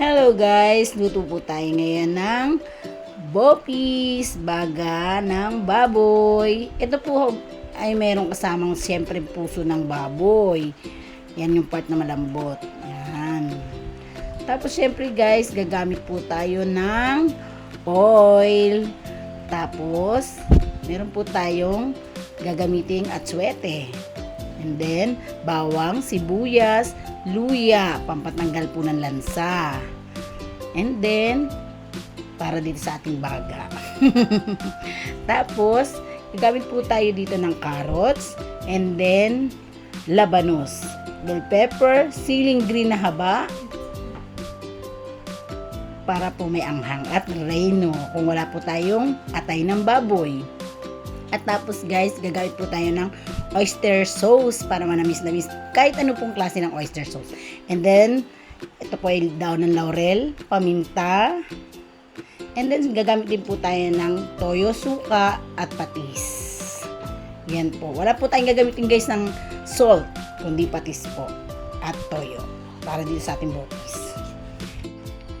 Hello guys! Luto po tayo ngayon ng bopis, baga ng baboy. Ito po ay merong kasamang siyempre puso ng baboy. Yan yung part na malambot. Yan. Tapos siyempre guys, gagamit po tayo ng oil. Tapos, meron po tayong gagamiting atsuete. And then, bawang, sibuyas, luya, pampatanggal po ng lansa. And then, para dito sa ating baga. Tapos, gagamit po tayo dito ng carrots, and then, labanos, bell pepper, siling green na haba, para po may anghang, at reno, kung wala po tayong atay ng baboy. At tapos guys, gagamit po tayo ng oyster sauce para manamis-namis. Kahit ano pong klase ng oyster sauce. And then, ito po ay daon ng laurel, paminta. And then, gagamit din po tayo ng toyo, suka, at patis. Yan po. Wala po tayong gagamitin guys ng salt, kundi patis po. At toyo. Para dito sa ating bopis.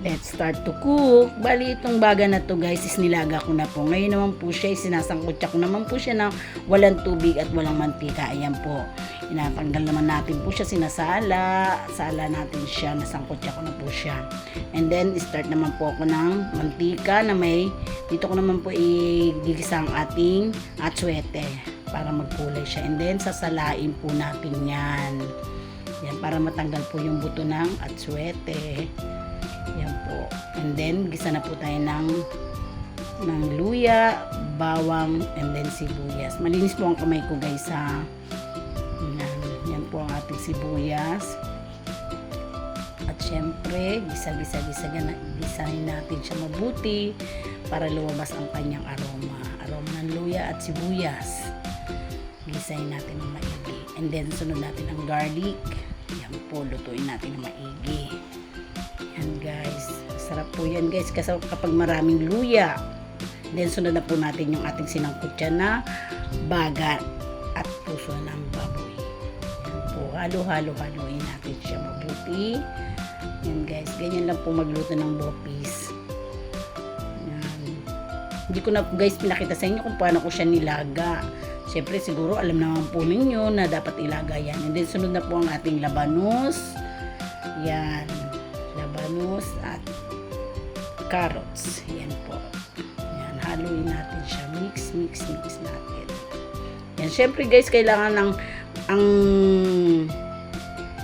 Let's start to cook. Bali, itong baga na to guys is nilaga ko na po. Ngayon naman po siya, sinasangkutsa ko naman po siya na walang tubig at walang mantika. Ayan po. Inatanggal naman natin po siya, sinasala. Sala natin siya, nasangkutsa ko na po siya. And then, start naman po ako ng mantika na may, dito ko naman po igigisa ang ating atsuete para magkulay siya. And then, sasalain po natin yan. Yan, para matanggal po yung buto ng atsuete. Yan po. And then, gisa na po tayo ng luya, bawang, and then sibuyas. Malinis po ang kamay ko guys ha. Yan po ang ating sibuyas. At syempre, gisahin natin siya mabuti para lumabas ang kanyang aroma. Aroma ng luya at sibuyas. Gisahin natin ng maigi. And then, sunod natin ang garlic. Yan po, lutuin natin ng maigi. Yan guys, sarap po yan guys kasi kapag maraming luya. Then sunod na po natin yung ating sinangkutsa na baga at puso ng baboy. Yan po, halo-haluin natin siya mabuti. Yan guys, ganyan lang po magluto ng bopis. Yan. Hindi ko na guys pinakita sa inyo kung paano ko siya nilaga. Siyempre siguro alam naman po ninyo na dapat ilaga yan. And then sunod na po ang ating labanos. Yan. Labanos at carrots. Yan po. Yan, haluin natin siya. Mix natin. Yan, syempre guys, kailangan ng ang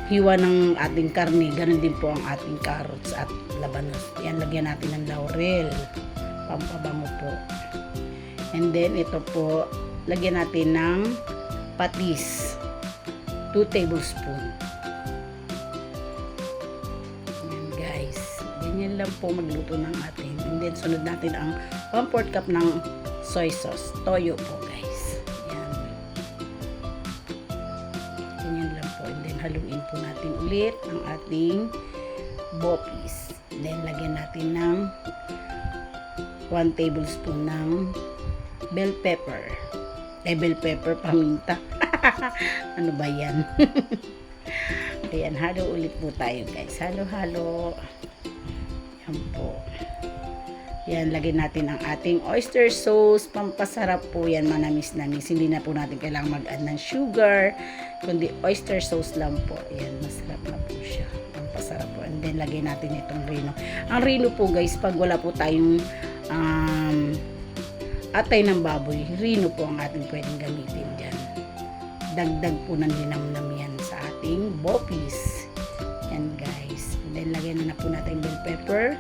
hiwa ng ating karne. Ganun din po ang ating carrots at labanos. Yan, lagyan natin ng laurel. Pampabango po. And then, ito po, lagyan natin ng patis. 2 tablespoons. Ganyan lang po magluto ng atin. And then, sunod natin ang 1/4 cup ng soy sauce. Toyo po, guys. Yan. Ganyan lang po. And then, haluin po natin ulit ang ating bopis. And then, lagyan natin ng 1 tablespoon ng bell pepper. Bell pepper, paminta. Ano ba yan? Ayan, halo ulit po tayo, guys. Halo-halo. Yan po. Yan, lagyan natin ang ating oyster sauce. Pampasarap po yan, manamis-namis. Hindi na po natin kailangan mag-add ng sugar, kundi oyster sauce lang po. Yan, masarap na po siya. Pampasarap po. And then, lagyan natin itong reno. Ang reno po guys, pag wala po tayong atay ng baboy, reno po ang ating pwedeng gamitin dyan. Dagdag po ng linamnam yan sa ating bopis. Yan guys. And then, lagyan na po natin bell pepper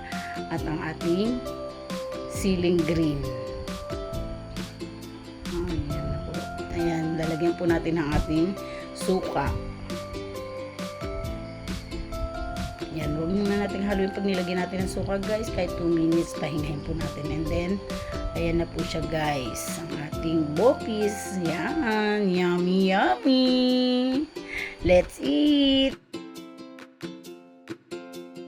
at ang ating siling green. Ayan na po. Ayan, lalagyan po natin ang ating suka. Yan, huwag muna natin haluin pag nilagyan natin ng suka guys. Kahit 2 minutes, pahingahin po natin. And then, ayan na po siya guys. Ang ating bopis. Yan, yummy. Let's eat!